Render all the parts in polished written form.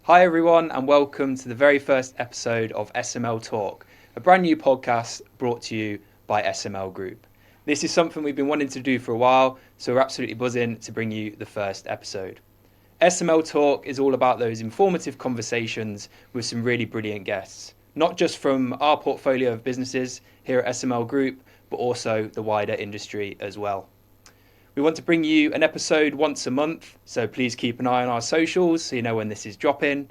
Hi everyone and welcome to the very first episode of SMLtalk, a brand new podcast brought to you by SML Group. This is something we've been wanting to do for a while, so we're absolutely buzzing to bring you the first episode. SMLtalk is all about those informative conversations with some really brilliant guests, not just from our portfolio of businesses here at SML Group, but also the wider industry as well. We want to bring you an episode once a month, so please keep an eye on our socials so you know when this is dropping,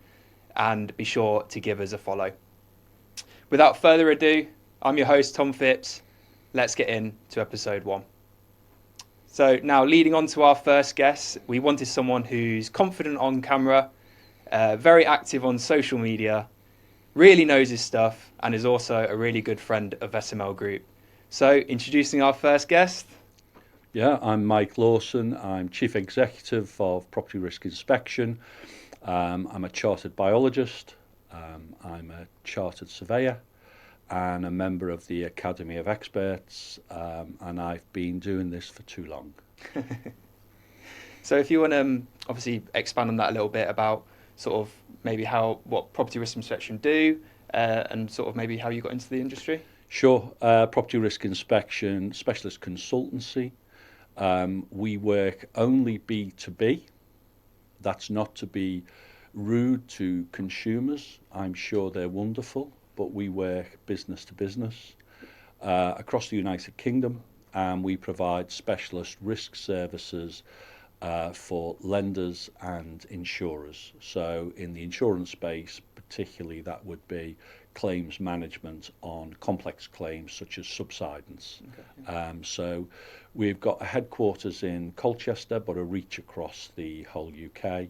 and be sure to give us a follow. Without further ado, I'm your host Tom Phipps. Let's get into episode 1. So now, leading on to our first guest, we wanted someone who's confident on camera, very active on social media, really knows his stuff, and is also a really good friend of SML Group. So introducing our first guest. Yeah, I'm Mike Lawson. I'm Chief Executive of Property Risk Inspection. I'm a chartered biologist. I'm a chartered surveyor and a member of the Academy of Experts. And I've been doing this for too long. So if you want to obviously expand on that a little bit about sort of maybe what Property Risk Inspection do and sort of maybe how you got into the industry. Sure. Property Risk Inspection Specialist Consultancy. We work only B2B. That's not to be rude to consumers. I'm sure they're wonderful, but we work business to business across the United Kingdom, and we provide specialist risk services for lenders and insurers. So in the insurance space, particularly, that would be claims management on complex claims such as subsidence. Okay. So we've got a headquarters in Colchester, but a reach across the whole UK.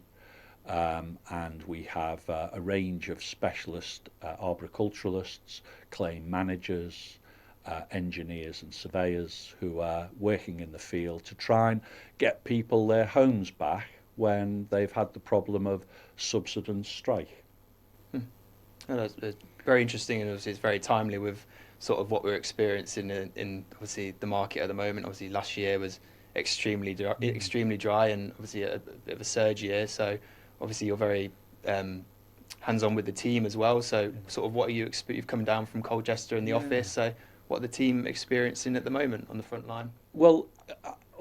And we have a range of specialist arboriculturalists, claim managers, engineers and surveyors who are working in the field to try and get people their homes back when they've had the problem of subsidence strike. Oh, that's very interesting, and obviously it's very timely with sort of what we're experiencing in obviously the market at the moment. Obviously last year was extremely dry, and obviously a bit of a surge year. So obviously you're very hands-on with the team as well. So sort of what are you've come down from Colchester in the office. So what are the team experiencing at the moment on the front line? Well,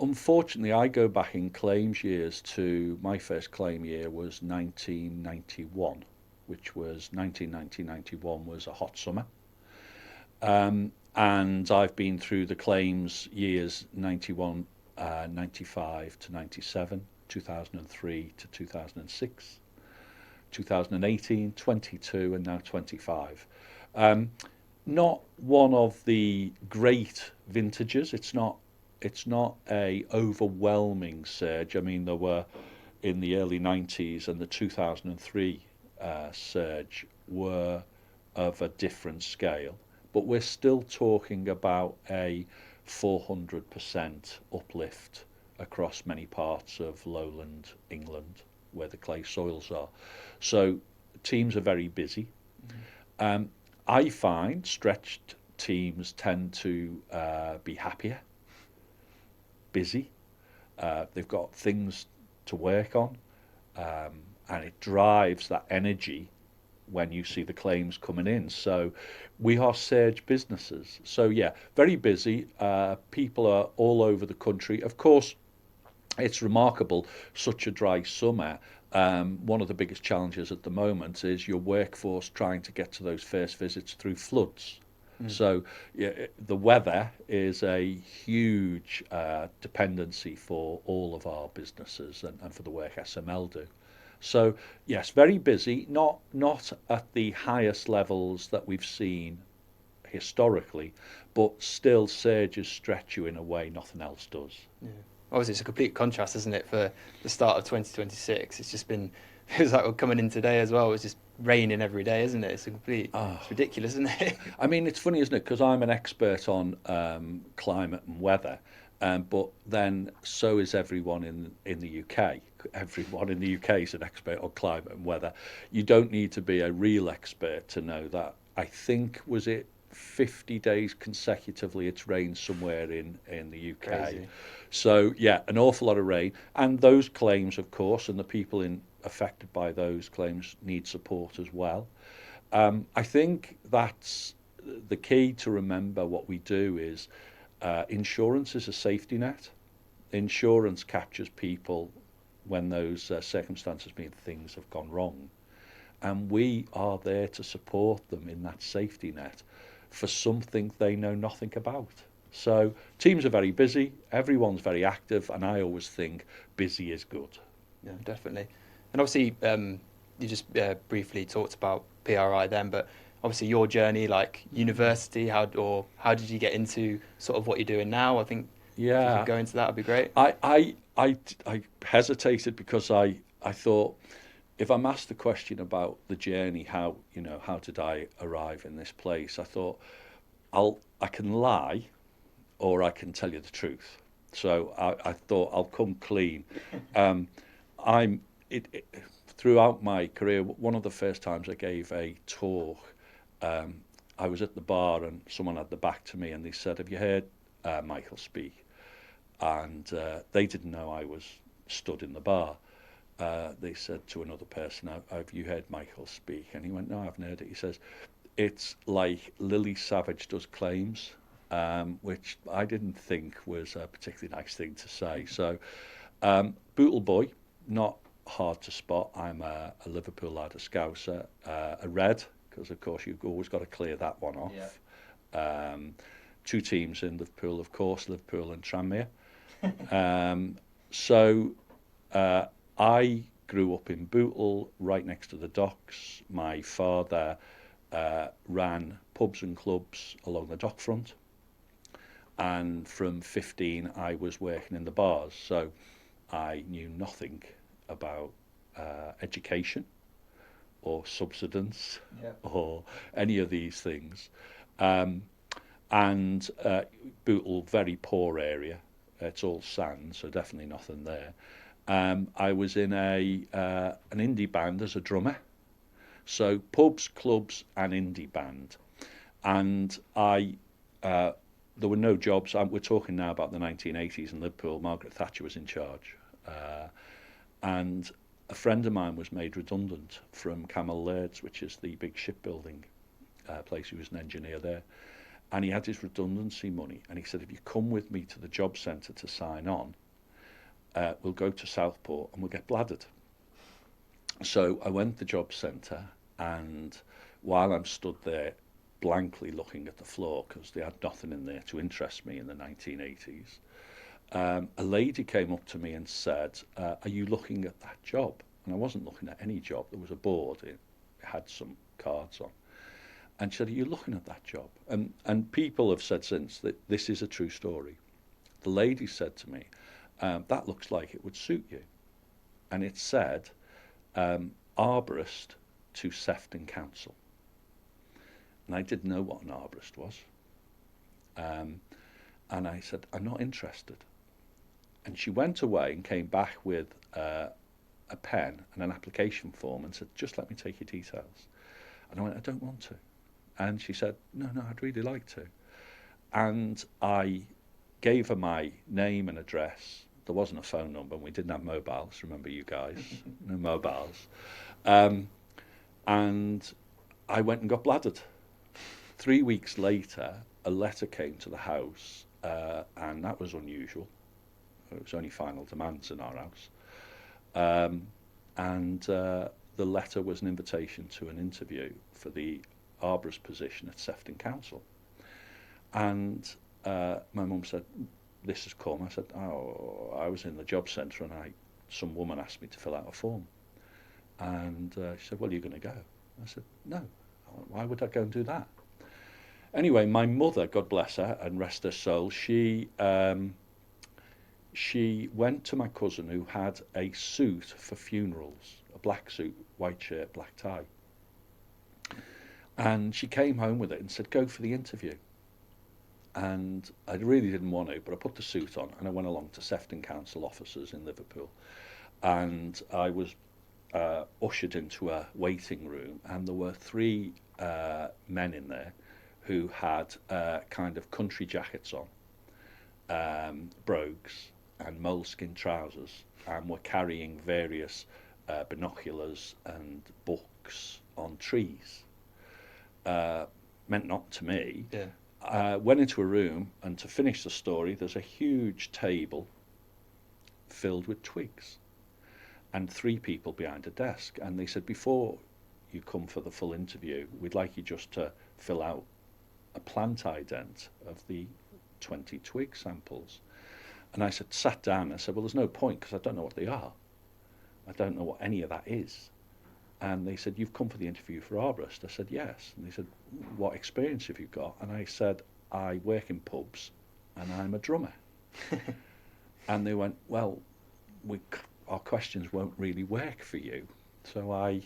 unfortunately, I go back in claims years to my first claim year was 1991. Which was 1990-91 was a hot summer. And I've been through the claims years 91, 95 to 97, 2003 to 2006, 2018, 22 and now 25. Not one of the great vintages. It's not a overwhelming surge. I mean, there were in the early 90s and the 2003 surge were of a different scale, but we're still talking about a 400% uplift across many parts of lowland England where the clay soils are. So teams are very busy. I find stretched teams tend to be happier, busy. They've got things to work on. And it drives that energy when you see the claims coming in. So we are surge businesses. So yeah, very busy. People are all over the country. Of course, it's remarkable, such a dry summer. One of the biggest challenges at the moment is your workforce trying to get to those first visits through floods. So yeah, the weather is a huge dependency for all of our businesses and for the work SML do. So yes, very busy, not at the highest levels that we've seen historically, but still surges stretch you in a way nothing else does. Yeah. Obviously it's a complete contrast, isn't it, for the start of 2026. It's just been, feels like we're coming in today as well. It's just raining every day, isn't it? It's it's ridiculous, isn't it? I mean, it's funny, isn't it? Because I'm an expert on climate and weather, but then so is everyone in the UK. Everyone in the UK is an expert on climate and weather. You don't need to be a real expert to know that. I think, was it 50 days consecutively it's rained somewhere in the UK. Crazy. So yeah, an awful lot of rain, and those claims, of course, and the people in affected by those claims need support as well. I think that's the key to remember. What we do is insurance is a safety net. Insurance captures people when those circumstances mean things have gone wrong. And we are there to support them in that safety net for something they know nothing about. So teams are very busy, everyone's very active, and I always think busy is good. Yeah, definitely. And obviously, you just briefly talked about PRI then, but obviously your journey, like university, how did you get into sort of what you're doing now? I think if you Yeah, could go into that, would be great. I hesitated because I thought if I'm asked the question about the journey, how did I arrive in this place? I thought I can lie or I can tell you the truth. So I thought I'll come clean. Um, I'm throughout my career. One of the first times I gave a talk, um, I was at the bar and someone had the back to me and they said, "Have you heard Michael speak?" And they didn't know I was stood in the bar. They said to another person, "Have you heard Michael speak?" And he went, "No, I haven't heard it." He says, "It's like Lily Savage does claims," which I didn't think was a particularly nice thing to say. So, Bootle boy, not hard to spot. I'm a Liverpool lad, a Scouser, a red, because of course you've always got to clear that one off. Yeah. Two teams in Liverpool, of course, Liverpool and Tranmere. So I grew up in Bootle, right next to the docks. My father ran pubs and clubs along the dock front. And from 15, I was working in the bars. So I knew nothing about education or subsidence. Yeah. Or any of these things. And Bootle, very poor area. It's all sand, so definitely nothing there. I was in an indie band as a drummer. So pubs, clubs, and indie band. And there were no jobs. We're talking now about the 1980s in Liverpool. Margaret Thatcher was in charge. And a friend of mine was made redundant from Camel Laird's, which is the big shipbuilding place. He was an engineer there. And he had his redundancy money. And he said, "If you come with me to the job centre to sign on, we'll go to Southport and we'll get bladdered." So I went to the job centre, and while I'm stood there blankly looking at the floor, because they had nothing in there to interest me in the 1980s, a lady came up to me and said, "Are you looking at that job?" And I wasn't looking at any job. There was a board. It had some cards on. And she said, "Are you looking at that job?" And people have said since that this is a true story. The lady said to me, "That looks like it would suit you." And it said, "Arborist to Sefton Council." And I didn't know what an arborist was. And I said, "I'm not interested." And she went away and came back with a pen and an application form and said, "Just let me take your details." And I went, "I don't want to." And she said, no, I'd really like to." And I gave her my name and address. There wasn't a phone number, and we didn't have mobiles. Remember, you guys? No mobiles. And I went and got bladdered. 3 weeks later, a letter came to the house, and that was unusual. It was only final demands in our house. And the letter was an invitation to an interview for the arborist position at Sefton Council. And my mum said, "This has come." I said, "Oh, I was in the job centre and some woman asked me to fill out a form." And she said, "Well, you're going to go." I said, "No, why would I go and do that?" Anyway, my mother, God bless her and rest her soul, she went to my cousin who had a suit for funerals, a black suit, white shirt, black tie. And she came home with it and said, "Go for the interview." And I really didn't want to, but I put the suit on and I went along to Sefton Council offices in Liverpool. And I was ushered into a waiting room, and there were three men in there who had kind of country jackets on, brogues and moleskin trousers, and were carrying various binoculars and books on trees. Meant not to me. Yeah. Went into a room, and to finish the story, there's a huge table filled with twigs and 3 people behind a desk. And they said, before you come for the full interview, we'd like you just to fill out a plant ident of the 20 twig samples. And I sat down and said, well, there's no point because I don't know what they are. I don't know what any of that is. And they said, you've come for the interview for Arborist? I said, yes. And they said, what experience have you got? And I said, I work in pubs and I'm a drummer. And they went, well, our questions won't really work for you. So I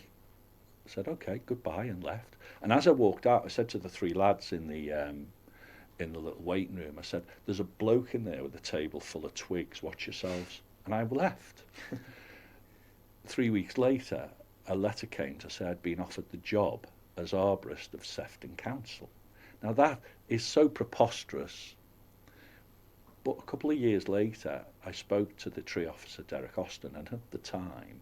said, okay, goodbye, and left. And as I walked out, I said to the 3 lads in the little waiting room, I said, there's a bloke in there with a table full of twigs, watch yourselves. And I left. 3 weeks later, a letter came to say I'd been offered the job as Arborist of Sefton Council. Now that is so preposterous. But a couple of years later, I spoke to the tree officer, Derek Austin, and at the time,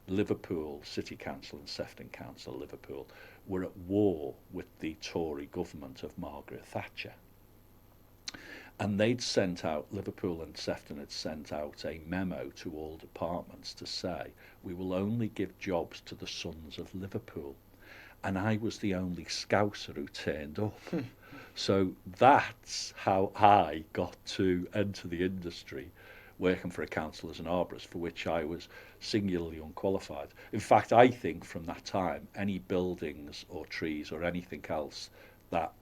Liverpool City Council and Sefton Council, Liverpool, were at war with the Tory government of Margaret Thatcher. And they'd sent out, Liverpool and Sefton had sent out a memo to all departments to say, we will only give jobs to the sons of Liverpool. And I was the only Scouser who turned up. So that's how I got to enter the industry, working for a council as an arborist, for which I was singularly unqualified. In fact, I think from that time, any buildings or trees or anything else that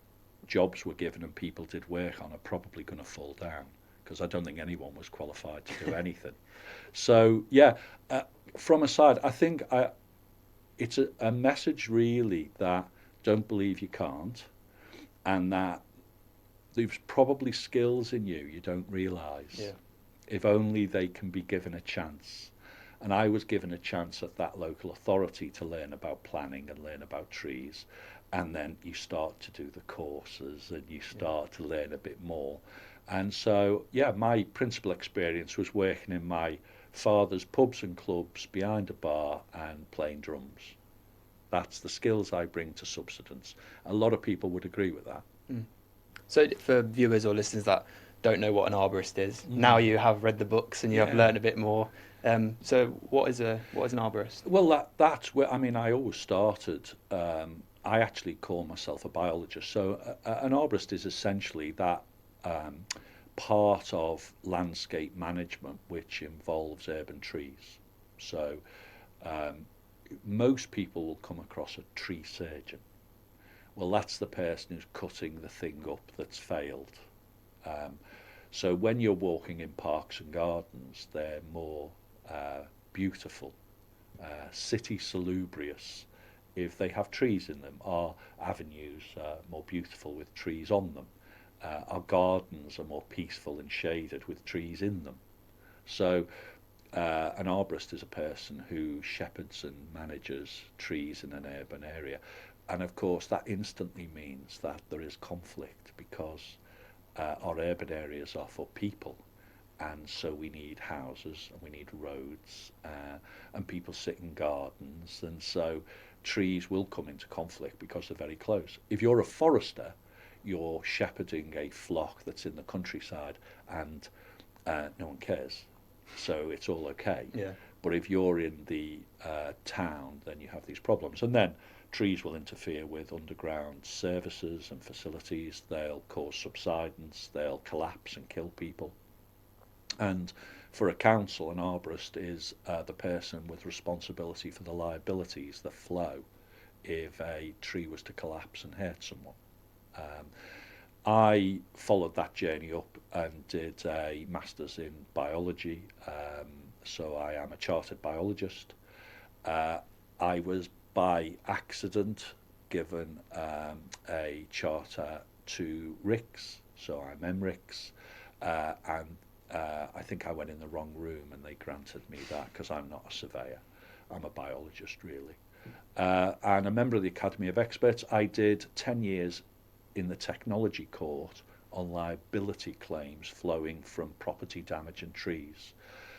jobs were given and people did work on are probably going to fall down, because I don't think anyone was qualified to do anything. So, yeah, from a side, I think it's a message really that don't believe you can't, and that there's probably skills in you don't realise. Yeah. If only they can be given a chance. And I was given a chance at that local authority to learn about planning and learn about trees. And then you start to do the courses and you start to learn a bit more. And so, yeah, my principal experience was working in my father's pubs and clubs behind a bar and playing drums. That's the skills I bring to Subsidence. A lot of people would agree with that. Mm. So for viewers or listeners that don't know what an arborist is, now you have read the books and you have learned a bit more. So what is an arborist? Well, that's where, I mean, I always started, I actually call myself a biologist. So an arborist is essentially that part of landscape management which involves urban trees. So most people will come across a tree surgeon. Well, that's the person who's cutting the thing up that's failed. So when you're walking in parks and gardens, they're more beautiful, city salubrious. If they have trees in them, our avenues are more beautiful with trees on them. Our gardens are more peaceful and shaded with trees in them. So an arborist is a person who shepherds and manages trees in an urban area. And of course, that instantly means that there is conflict, because our urban areas are for people. And so we need houses and we need roads and people sit in gardens. And so trees will come into conflict because they're very close. If you're a forester, you're shepherding a flock that's in the countryside and no one cares. So it's all okay. Yeah. But if you're in the town, then you have these problems. And then trees will interfere with underground services and facilities. They'll cause subsidence. They'll collapse and kill people. And for a council, an arborist is the person with responsibility for the liabilities that flow if a tree was to collapse and hurt someone. I followed that journey up and did a master's in biology, so I am a chartered biologist. I was by accident given a charter to RICS, so I'm MRICS, and I think I went in the wrong room and they granted me that because I'm not a surveyor, I'm a biologist really. And a member of the Academy of Experts. I did 10 years in the technology court on liability claims flowing from property damage and trees.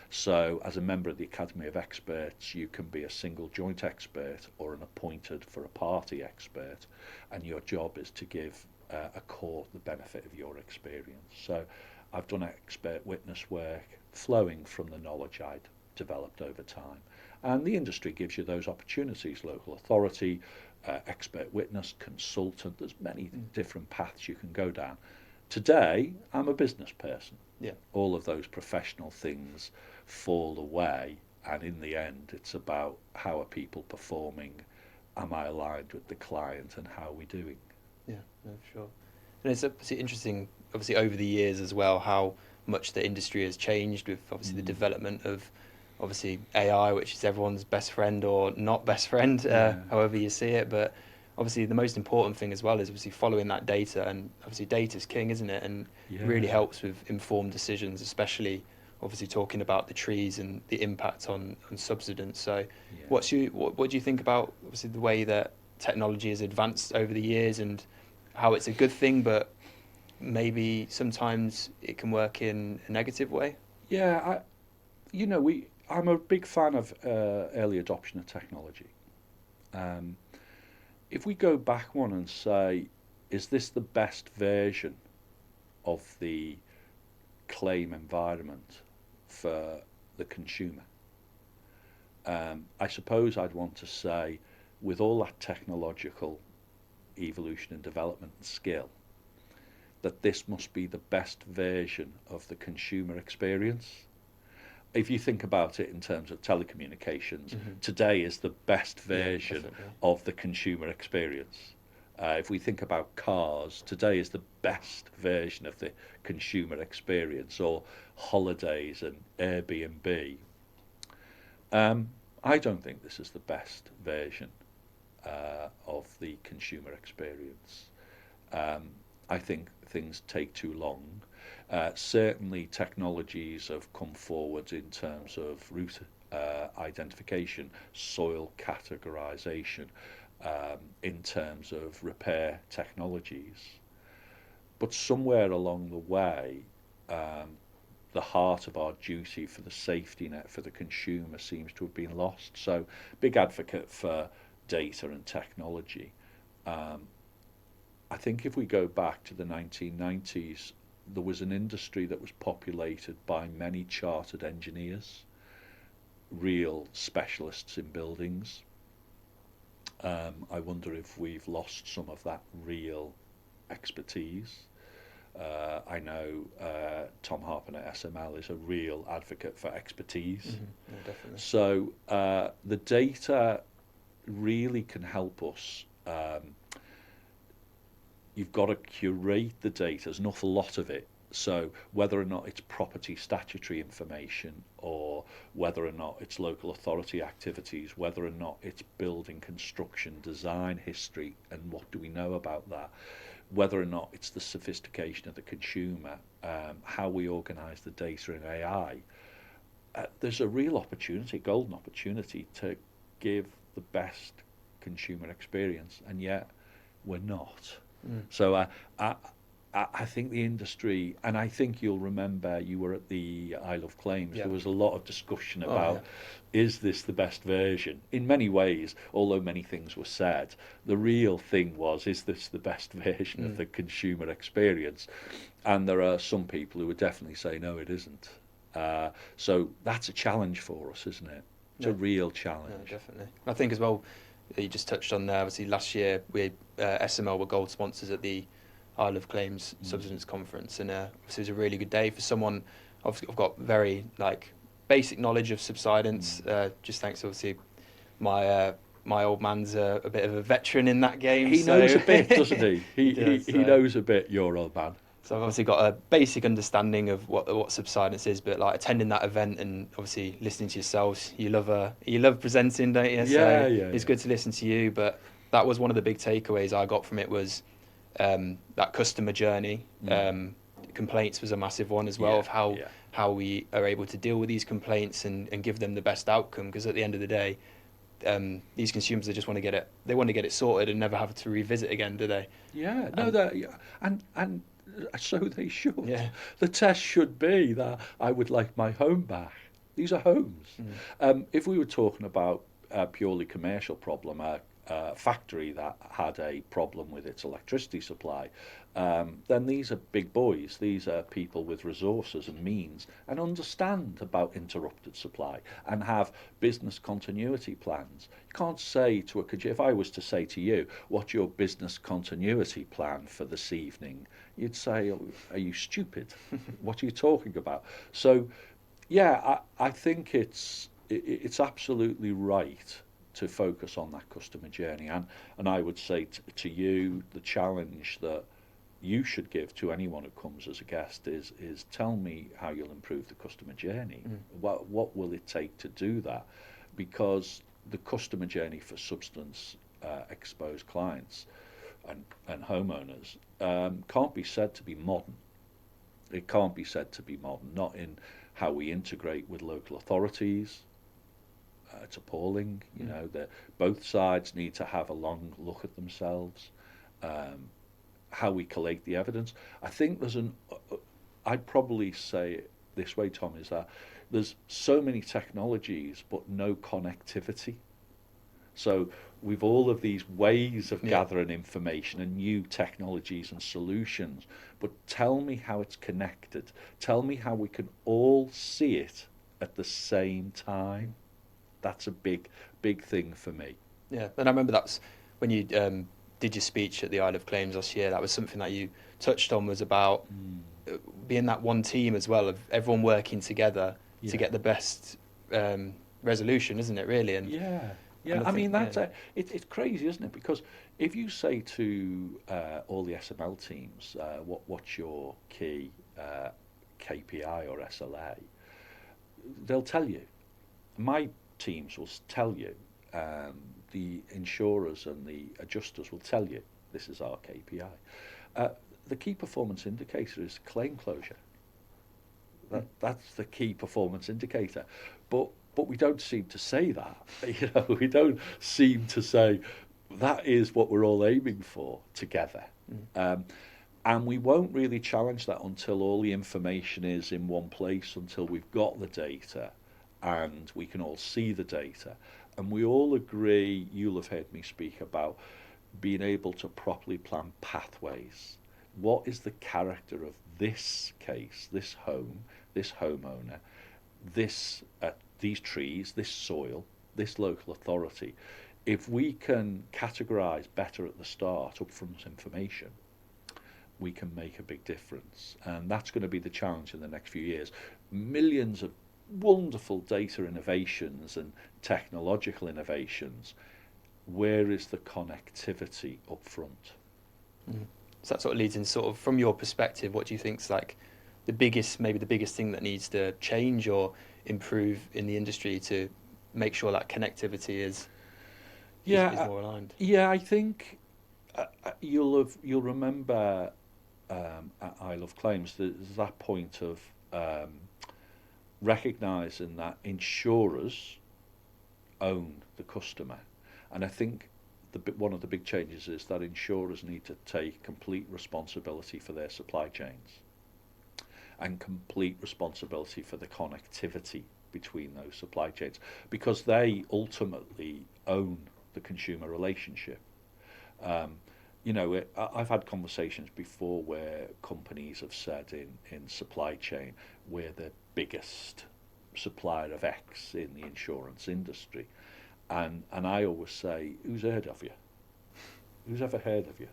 So as a member of the Academy of Experts, you can be a single joint expert or an appointed for a party expert, and your job is to give a court the benefit of your experience. So I've done expert witness work flowing from the knowledge I'd developed over time. And the industry gives you those opportunities: local authority, expert witness, consultant. There's many different paths you can go down. Today, I'm a business person. Yeah. All of those professional things fall away, and in the end, it's about how are people performing, am I aligned with the client, and how are we doing? Yeah, no, for sure. And it's obviously interesting, obviously over the years as well, how much the industry has changed with obviously the development of obviously AI, which is everyone's best friend or not best friend, however you see it. But obviously the most important thing as well is obviously following that data, and obviously data's king, isn't it? And really helps with informed decisions, especially obviously talking about the trees and the impact on subsidence. So what do you think about obviously the way that technology has advanced over the years, and how it's a good thing, but maybe sometimes it can work in a negative way? Yeah, I'm a big fan of early adoption of technology. If we go back one and say, is this the best version of the claim environment for the consumer? I suppose I'd want to say, with all that technological evolution and development and skill, that this must be the best version of the consumer experience. If you think about it in terms of telecommunications, today is the best version of the consumer experience. If we think about cars, today is the best version of the consumer experience, or holidays and Airbnb. I don't think this is the best version of the consumer experience. I think things take too long. Certainly technologies have come forward in terms of route identification, soil categorization, in terms of repair technologies. But somewhere along the way, the heart of our duty for the safety net for the consumer seems to have been lost. So, big advocate for data and technology. I think if we go back to the 1990s, there was an industry that was populated by many chartered engineers, real specialists in buildings. I wonder if we've lost some of that real expertise. I know Tom Harpin at SML is a real advocate for expertise. Yeah, definitely. So the data really can help us. You've got to curate the data. There's an awful lot of it. So whether or not it's property statutory information, or whether or not it's local authority activities, whether or not it's building construction design history and what do we know about that, whether or not it's the sophistication of the consumer, how we organise the data in AI, there's a real opportunity, golden opportunity, to give the best consumer experience, and yet we're not. So I think the industry, and I think you'll remember you were at the Isle of Claims, there was a lot of discussion about, is this the best version? In many ways, although many things were said, the real thing was, is this the best version of the consumer experience? And there are some people who would definitely say, no, it isn't. So that's a challenge for us, isn't it? It's a real challenge. Yeah, definitely. I think as well, you just touched on there, obviously last year we SML were gold sponsors at the Isle of Claims Subsidence Conference, and obviously it was a really good day for someone. I've got very basic knowledge of subsidence, just thanks obviously my old man's a bit of a veteran in that game. He knows a bit, doesn't he? He knows a bit, your old man. So I've obviously got a basic understanding of what subsidence is, but like attending that event and obviously listening to yourselves, you love presenting, don't you? So it's good to listen to you. But that was one of the big takeaways I got from it was that customer journey. Complaints was a massive one as well, of how we are able to deal with these complaints and give them the best outcome. Because at the end of the day, these consumers, they just want to get it sorted and never have to revisit again, do they? Yeah, no, and so they should. Yeah. The test should be that I would like my home back. These are homes. Mm. If we were talking about a purely commercial problem, a factory that had a problem with its electricity supply, then these are big boys. These are people with resources and means and understand about interrupted supply and have business continuity plans. You can't say to if I was to say to you, what's your business continuity plan for this evening? You'd say, oh, are you stupid? What are you talking about? So, yeah, I think it's absolutely right to focus on that customer journey, and I would say to you, the challenge that you should give to anyone who comes as a guest is tell me how you'll improve the customer journey. Mm. What will it take to do that? Because the customer journey for substance exposed clients and homeowners can't be said to be modern. It can't be said to be modern, not in how we integrate with local authorities. It's appalling, you know, that both sides need to have a long look at themselves. How we collate the evidence. I think I'd probably say it this way, Tom, is that there's so many technologies but no connectivity. So we've all of these ways of gathering information and new technologies and solutions, but tell me how it's connected. Tell me how we can all see it at the same time. That's a big thing for me. Yeah, and I remember that's when you did your speech at the Isle of Claims last year. That was something that you touched on, was about being that one team as well, of everyone working together to get the best resolution, isn't it? Really, and yeah. And I mean, think, it's crazy, isn't it? Because if you say to all the SML teams, what's your key KPI or SLA, they'll tell you. My teams will tell you. The insurers and the adjusters will tell you this is our KPI. The key performance indicator is claim closure. That's the key performance indicator. But we don't seem to say that. You know, we don't seem to say that is what we're all aiming for together. And we won't really challenge that until all the information is in one place, until we've got the data and we can all see the data. And we all agree, you'll have heard me speak about being able to properly plan pathways. What is the character of this case, this home, this homeowner, these trees, this soil, this local authority? If we can categorise better at the start, upfront information, we can make a big difference. And that's going to be the challenge in the next few years. Millions of wonderful data innovations and technological innovations. Where is the connectivity up front? So that sort of leads in, sort of, from your perspective, what do you think's like maybe the biggest thing that needs to change or improve in the industry to make sure that connectivity is more aligned? Yeah, I think you'll remember at Isle of Claims there's that point of recognising that insurers own the customer, and I think one of the big changes is that insurers need to take complete responsibility for their supply chains and complete responsibility for the connectivity between those supply chains, because they ultimately own the consumer relationship. You know, I've had conversations before where companies have said in supply chain, we're the biggest supplier of X in the insurance industry. And I always say, who's heard of you? Who's ever heard of you?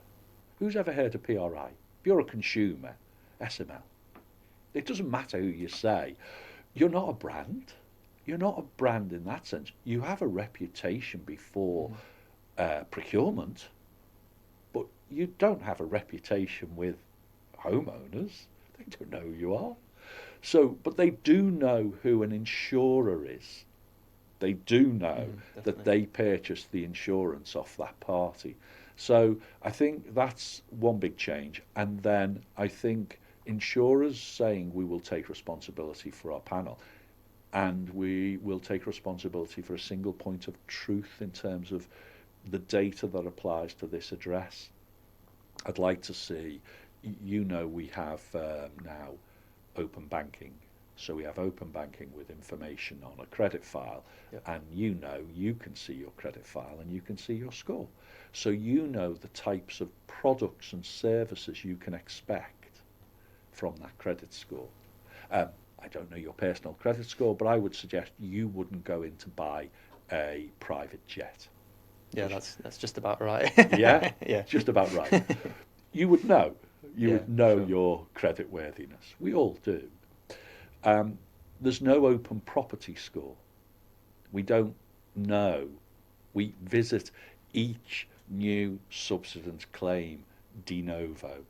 Who's ever heard of PRI? If you're a consumer, SML. It doesn't matter who you say. You're not a brand. You're not a brand in that sense. You have a reputation before procurement, but you don't have a reputation with homeowners. They don't know who you are. So, but they do know who an insurer is. They do know that they purchased the insurance off that party. So I think that's one big change. And then I think insurers saying we will take responsibility for our panel, and we will take responsibility for a single point of truth in terms of the data that applies to this address. I'd like to see, you know, we have now open banking So we have open banking with information on a credit file, and you can see your credit file and you can see your score. So you know the types of products and services you can expect from that credit score. I don't know your personal credit score, but I would suggest you wouldn't go in to buy a private jet. Yeah, that's just about right. Yeah, Yeah. just about right. You would know. You Yeah, would know sure. your credit worthiness. We all do. There's no open property score. We don't know. We visit each new subsidence claim de novo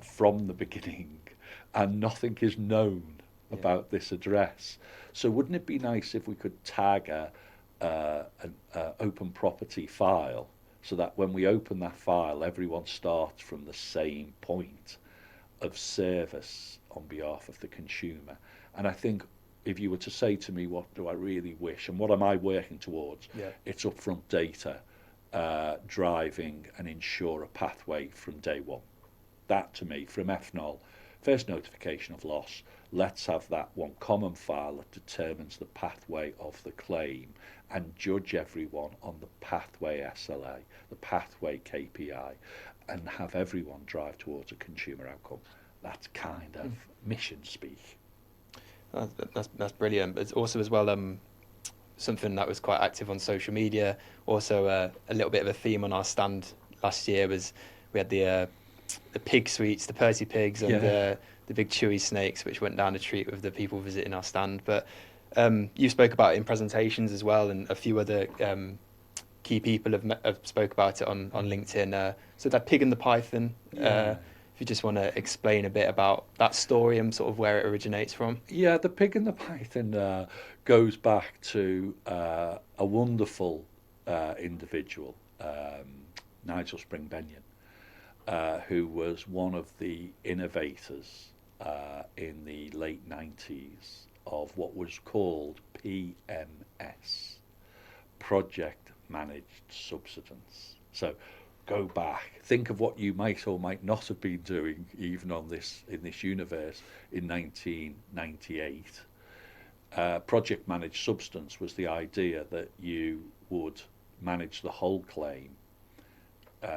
from the beginning, and nothing is known about this address. So wouldn't it be nice if we could tag an open property file, so that when we open that file, everyone starts from the same point of service on behalf of the consumer? And I think if you were to say to me, what do I really wish and what am I working towards? It's upfront data, driving an insurer pathway from day one. That to me, from FNOL, first notification of loss, let's have that one common file that determines the pathway of the claim and judge everyone on the pathway SLA, the pathway KPI, and have everyone drive towards a consumer outcome. That's kind of mission speak. That's brilliant. But it's also as well something that was quite active on social media. Also a little bit of a theme on our stand last year was we had the pig sweets, the Percy pigs, and the big chewy snakes, which went down a treat with the people visiting our stand. But you spoke about it in presentations as well, and a few other key people have spoke about it on LinkedIn. So that pig and the python. If you just want to explain a bit about that story and sort of where it originates from. Yeah, the pig and the python goes back to a wonderful individual, Nigel Springbenyon, who was one of the innovators in the late 90s of what was called PMS, Project Managed Subsidence. So go back, think of what you might or might not have been doing even in this universe in 1998. Project Managed Substance was the idea that you would manage the whole claim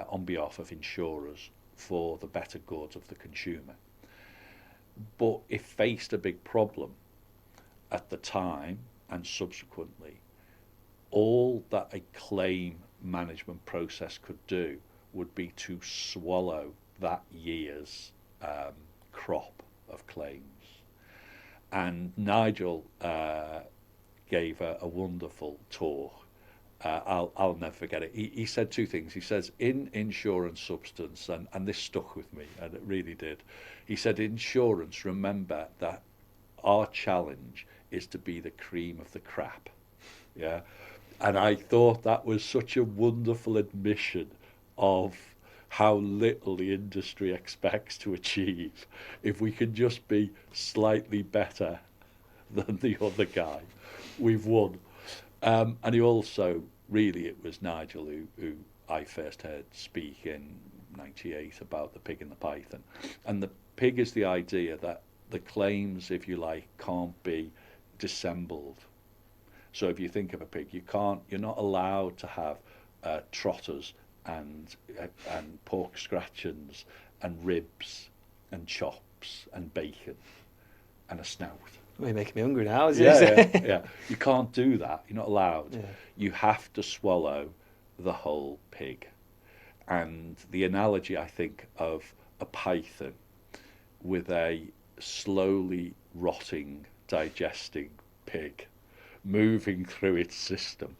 on behalf of insurers for the better good of the consumer. But it faced a big problem at the time and subsequently. All that a claim management process could do would be to swallow that year's crop of claims. And Nigel gave a wonderful talk. I'll never forget it. He said two things. He says, in insurance substance, and this stuck with me, and it really did. He said, insurance, remember that our challenge is to be the cream of the crap. Yeah. And I thought that was such a wonderful admission of how little the industry expects to achieve. If we can just be slightly better than the other guy, we've won. And he also, really, it was Nigel who I first heard speak in '98 about the pig and the python. And the pig is the idea that the claims, if you like, can't be dissembled. So if you think of a pig, you're not allowed to have trotters and pork scratchings and ribs and chops and bacon and a snout. Well, you're making me hungry now. Yeah. You can't do that. You're not allowed. Yeah. You have to swallow the whole pig. And the analogy, I think, of a python with a slowly rotting, digesting pig moving through its system.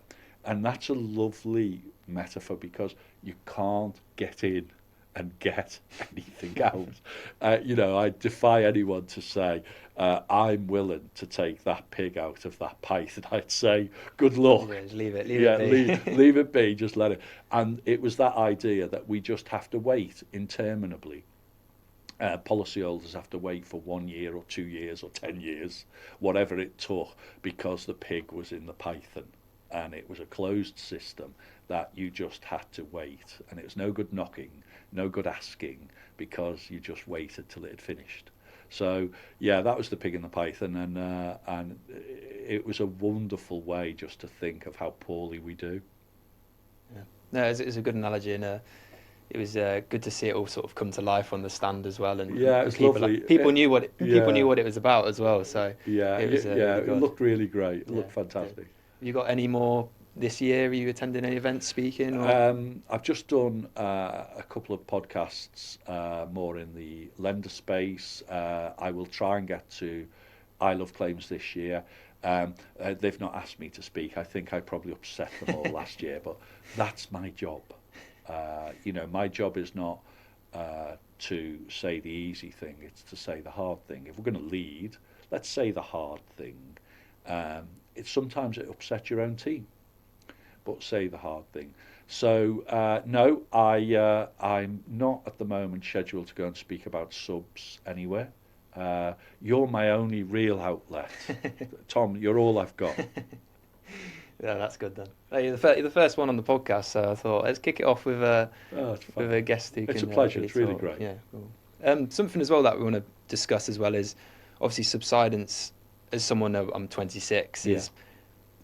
And that's a lovely metaphor because you can't get in and get anything out. I defy anyone to say, I'm willing to take that pig out of that python. I'd say, good luck. Yeah, just leave it be. leave it be, just let it. And it was that idea that we just have to wait interminably. Policyholders have to wait for 1 year or 2 years or 10 years, whatever it took, because the pig was in the python. And it was a closed system that you just had to wait. And it was no good knocking, no good asking, because you just waited till it had finished. So yeah, that was the pig in the python, and it was a wonderful way just to think of how poorly we do. Yeah. No, it's a good analogy, and it was good to see it all sort of come to life on the stand as well, Yeah, and it's people lovely. people knew what people knew Yeah, what it was about as well. So yeah, it was yeah. really It good. looked really great. It Yeah, looked it did. fantastic. Have you got any more this year? Are you attending any events, speaking, or? I've just done a couple of podcasts more in the lender space. I will try and get to I Love Claims this year. They've not asked me to speak. I think I probably upset them all last year, but that's my job. My job is not to say the easy thing, it's to say the hard thing. If we're going to lead, let's say the hard thing. Sometimes it upsets your own team, but say the hard thing. So no, I'm not at the moment scheduled to go and speak about subs anywhere. You're my only real outlet, Tom. You're all I've got. Yeah, that's good then. Hey, you're the first one on the podcast, so I thought let's kick it off with It's with fun. a guest who It's can a pleasure. really It's really talk. great. Yeah, cool. Something as well that we want to discuss as well is obviously Subsidence. As someone, I'm 26, Yeah. is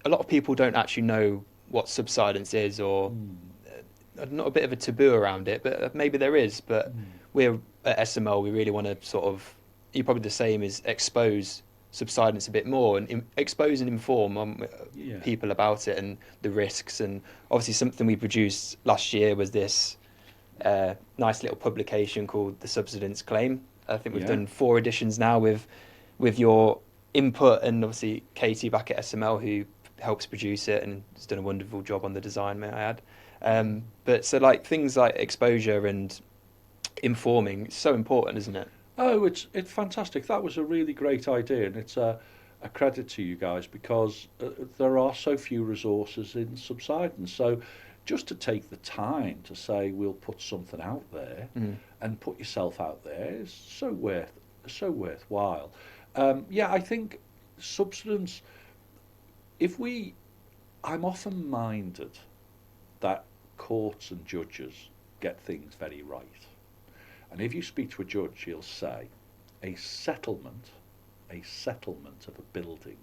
a lot of people don't actually know what Subsidence is, or not a bit of a taboo around it, but maybe there is. But we're at SML, we really want to sort of, you're probably the same, is expose Subsidence a bit more and expose and inform Yeah. people about it and the risks. And obviously something we produced last year was this nice little publication called the Subsidence Claim. I think we've Yeah. done 4 editions now with your input, and obviously Katie back at SML who helps produce it and has done a wonderful job on the design, may I add. But so like things like exposure and informing, it's so important, isn't it? Oh, it's fantastic. That was a really great idea, and it's a credit to you guys because there are so few resources in Subsidence. So just to take the time to say we'll put something out there and put yourself out there is so worthwhile. Yeah, I think Subsidence. I'm often minded that courts and judges get things very right. And if you speak to a judge, he'll say a settlement of a building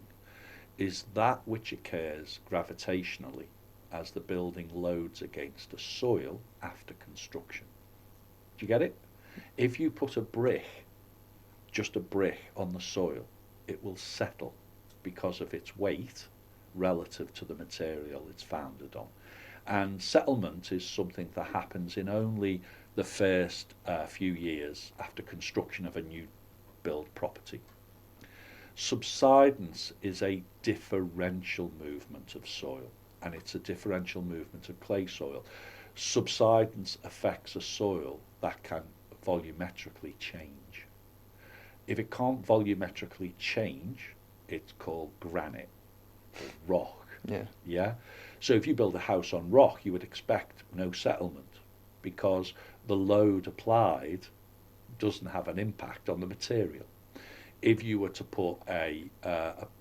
is that which occurs gravitationally as the building loads against the soil after construction. Do you get it? If you put just a brick on the soil, it will settle because of its weight relative to the material it's founded on. And settlement is something that happens in only the first few years after construction of a new build property. Subsidence is a differential movement of soil, and it's a differential movement of clay soil. Subsidence affects a soil that can volumetrically change. If it can't volumetrically change, it's called granite or rock. Yeah. So if you build a house on rock, you would expect no settlement because the load applied doesn't have an impact on the material. If you were to put a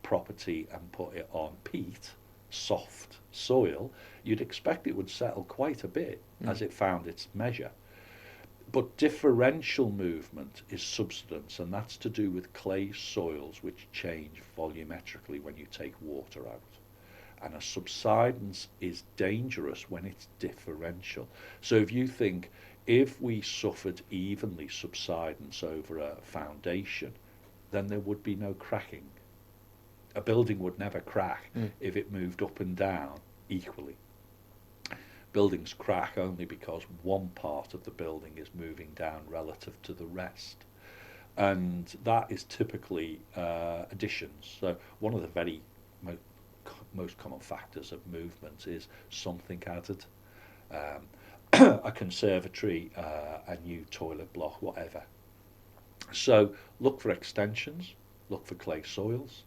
property and put it on peat, soft soil, you'd expect it would settle quite a bit as it found its measure. But differential movement is subsidence, and that's to do with clay soils which change volumetrically when you take water out. And a subsidence is dangerous when it's differential. So if you think, if we suffered evenly subsidence over a foundation, then there would be no cracking. A building would never crack if it moved up and down equally. Buildings crack only because one part of the building is moving down relative to the rest. And that is typically additions. So one of the very most common factors of movement is something added. A conservatory, a new toilet block, whatever. So look for extensions, look for clay soils,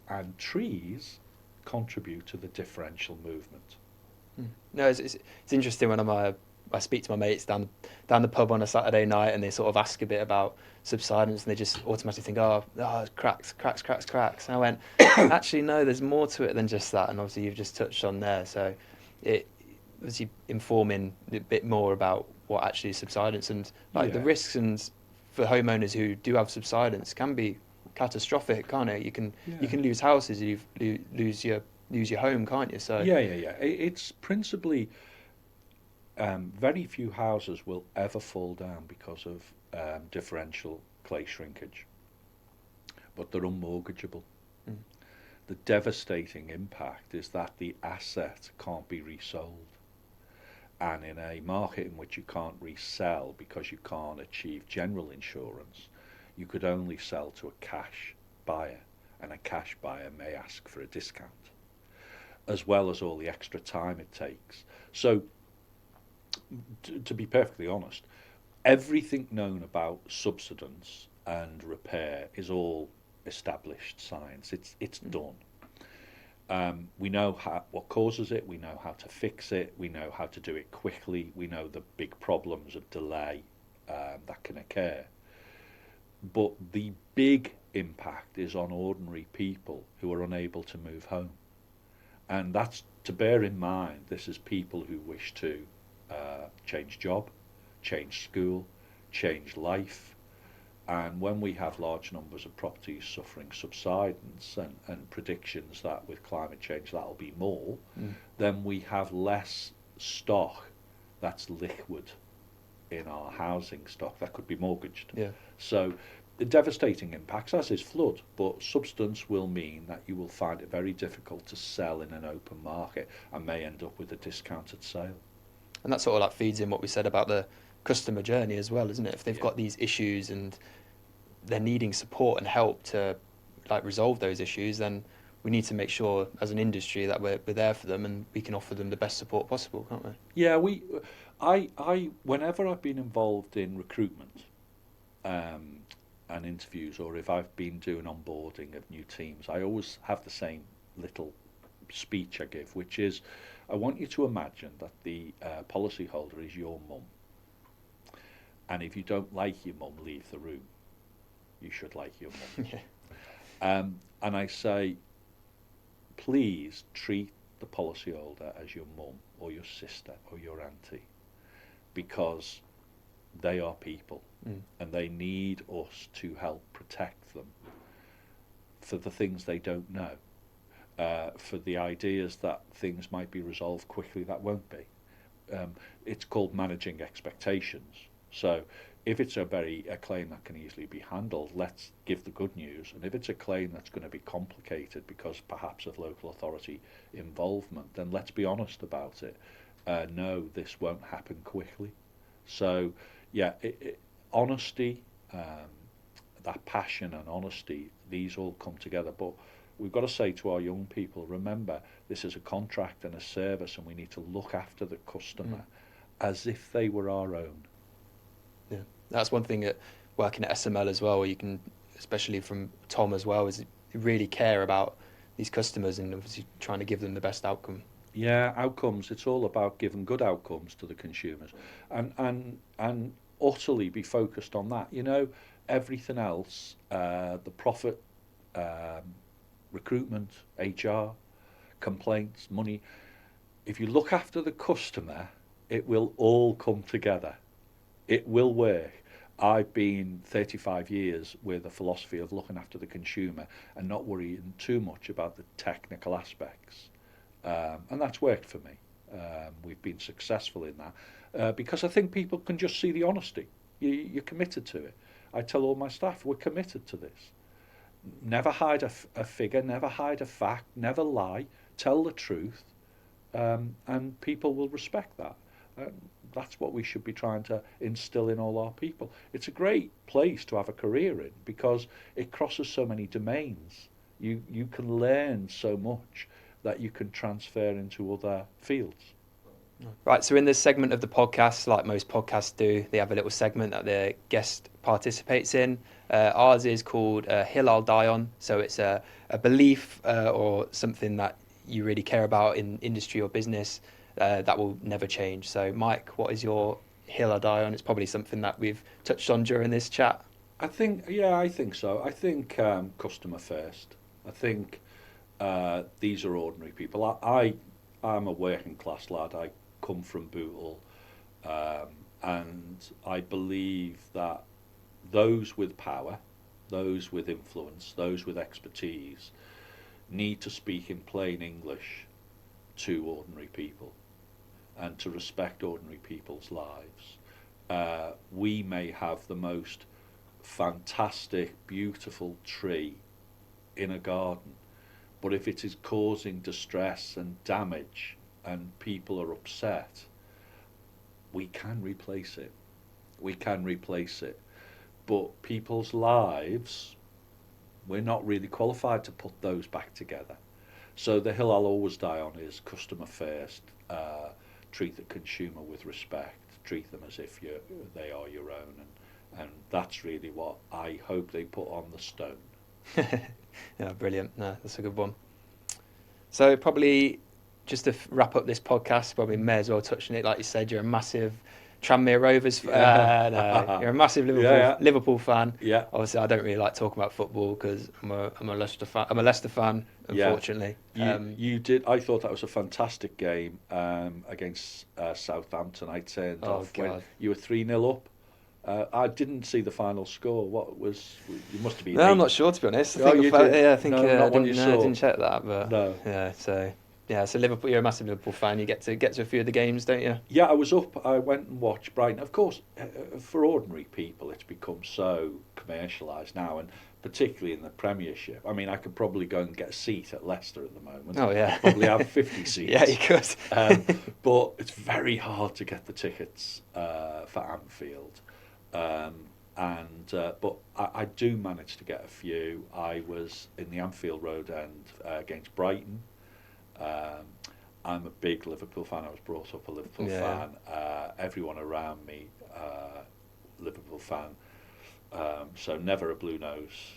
and trees contribute to the differential movement. No, it's interesting when I speak to my mates down the pub on a Saturday night, and they sort of ask a bit about subsidence, and they just automatically think, oh cracks. And I went, actually no, there's more to it than just that, and obviously you've just touched on there. So it obviously informing a bit more about what actually is subsidence and the risks and for homeowners who do have subsidence can be catastrophic, can't it? You can lose houses, you lose your home, can't you? So Yeah. It's principally very few houses will ever fall down because of differential clay shrinkage, but they're unmortgageable. Mm. The devastating impact is that the asset can't be resold. And in a market in which you can't resell because you can't achieve general insurance, you could only sell to a cash buyer, and a cash buyer may ask for a discount, as well as all the extra time it takes. So, to be perfectly honest, everything known about subsidence and repair is all established science. It's done. We know what causes it, we know how to fix it, we know how to do it quickly, we know the big problems of delay that can occur. But the big impact is on ordinary people who are unable to move home. And that's to bear in mind. This is people who wish to change job, change school, change life. And when we have large numbers of properties suffering subsidence and predictions that with climate change that'll be more, then we have less stock that's liquid in our housing stock that could be mortgaged. Yeah. So the devastating impacts, as is flood, but subsidence will mean that you will find it very difficult to sell in an open market and may end up with a discounted sale. And that sort of like feeds in what we said about the customer journey as well, isn't it? If they've got these issues and they're needing support and help to like resolve those issues, then we need to make sure as an industry that we're there for them and we can offer them the best support possible, can't we? Yeah, I whenever I've been involved in recruitment and interviews, or if I've been doing onboarding of new teams, I always have the same little speech I give, which is, I want you to imagine that the policyholder is your mum, and if you don't like your mum, leave the room. You should like your mum. Yeah. And I say, please treat the policyholder as your mum or your sister or your auntie, because they are people and they need us to help protect them for the things they don't know, for the ideas that things might be resolved quickly that won't be. It's called managing expectations. So if it's a claim that can easily be handled, let's give the good news. And if it's a claim that's going to be complicated because perhaps of local authority involvement, then let's be honest about it. No, this won't happen quickly. So, yeah, honesty, that passion and honesty, these all come together. But we've got to say to our young people, remember, this is a contract and a service, and we need to look after the customer as if they were our own. Yeah, that's one thing at working at SML as well, where you can, especially from Tom as well, is you really care about these customers and obviously trying to give them the best outcome. Yeah, outcomes. It's all about giving good outcomes to the consumers, and utterly be focused on that. You know, everything else, the profit, recruitment, HR, complaints, money. If you look after the customer, it will all come together. It will work. I've been 35 years with a philosophy of looking after the consumer and not worrying too much about the technical aspects. And that's worked for me. We've been successful in that because I think people can just see the honesty. You're committed to it. I tell all my staff, we're committed to this. Never hide a figure, never hide a fact, never lie, tell the truth, and people will respect that. That's what we should be trying to instill in all our people. It's a great place to have a career in because it crosses so many domains. You can learn so much that you can transfer into other fields. Right, so in this segment of the podcast, like most podcasts do, they have a little segment that the guest participates in. Ours is called Hill I'll Die On. So it's a belief or something that you really care about in industry or business that will never change. So Mike, what is your Hill I'll Die On? It's probably something that we've touched on during this chat. I think so. I think customer first. I think these are ordinary people. I'm a working class lad. I come from Bootle, and I believe that those with power, those with influence, those with expertise need to speak in plain English to ordinary people and to respect ordinary people's lives. We may have the most fantastic, beautiful tree in a garden, but if it is causing distress and damage and people are upset, we can replace it. We can replace it. But people's lives, we're not really qualified to put those back together. So the hill I'll always die on is customer first, treat the consumer with respect, treat them as if they are your own, and that's really what I hope they put on the stone. Yeah, brilliant. No, that's a good one. So probably just to wrap up this podcast, probably may as well touch on it. Like you said, you're a massive Tranmere Rovers. No, you're a massive Liverpool fan. Yeah. Obviously, I don't really like talking about football because I'm a Leicester fan. I'm a Leicester fan, unfortunately. You did. I thought that was a fantastic game against Southampton. I turned off when you were 3-0 up. I didn't see the final score. What was? You must have been. No, I'm not sure, to be honest. I didn't check that, but no. So Liverpool. You're a massive Liverpool fan. You get to a few of the games, don't you? Yeah, I was up. I went and watched Brighton. Of course, for ordinary people, it's become so commercialised now, and particularly in the Premiership. I mean, I could probably go and get a seat at Leicester at the moment. Oh yeah, probably have 50 seats. Yeah, you could. But it's very hard to get the tickets for Anfield. But I do manage to get a few. I was in the Anfield Road end against Brighton. I'm a big Liverpool fan. I was brought up a Liverpool fan. Everyone around me, Liverpool fan. So never a blue nose.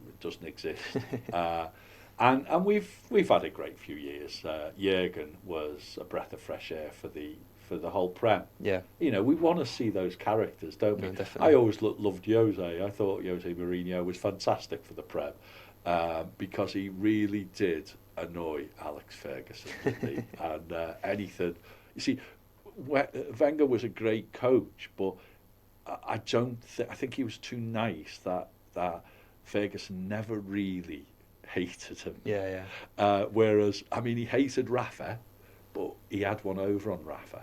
It doesn't exist. And we've had a great few years. Jurgen was a breath of fresh air for the whole Prem. Yeah. You know, we want to see those characters, don't we? No, definitely. I always loved Jose. I thought Jose Mourinho was fantastic for the Prem because he really did annoy Alex Ferguson, didn't he? And anything. You see, Wenger was a great coach, but I think he was too nice that Ferguson never really hated him. Yeah. Whereas, I mean, he hated Rafa, but he had one over on Rafa.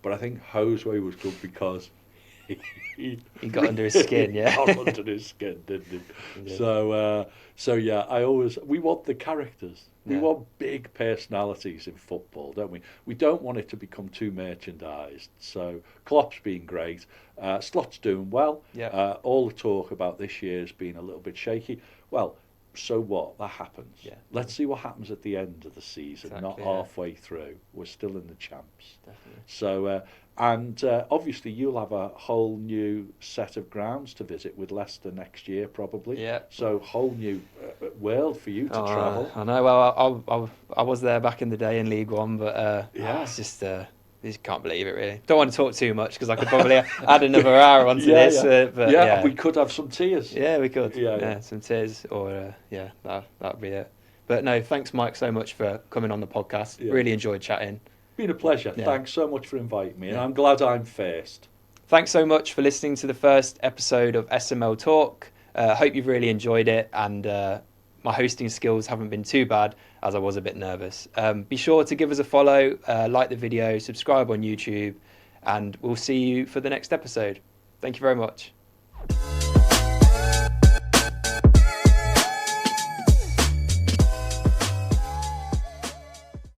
But I think Jose was good because he got under his skin, yeah. Got under his skin, didn't he? Yeah. So yeah, we want the characters. We want big personalities in football, don't we? We don't want it to become too merchandised. So Klopp's been great. Slot's doing well. Yeah. All the talk about this year's been a little bit shaky. Well, so what? That happens. Yeah. Let's see what happens at the end of the season, not halfway through. We're still in the champs. Definitely. So, obviously you'll have a whole new set of grounds to visit with Leicester next year, probably. Yeah. So, whole new world for you to travel. I know. Well, I was there back in the day in League One, but it's just. You just can't believe it, really. Don't want to talk too much because I could probably add another hour onto this. But we could have some tears. Yeah, we could. Yeah. Some tears, or that'd be it. But no, thanks, Mike, so much for coming on the podcast. Yeah. Really enjoyed chatting. Been a pleasure. Yeah. Thanks so much for inviting me, and I'm glad I'm first. Thanks so much for listening to the first episode of SML Talk. Hope you've really enjoyed it, and my hosting skills haven't been too bad, as I was a bit nervous. Be sure to give us a follow, like the video, subscribe on YouTube, and we'll see you for the next episode. Thank you very much.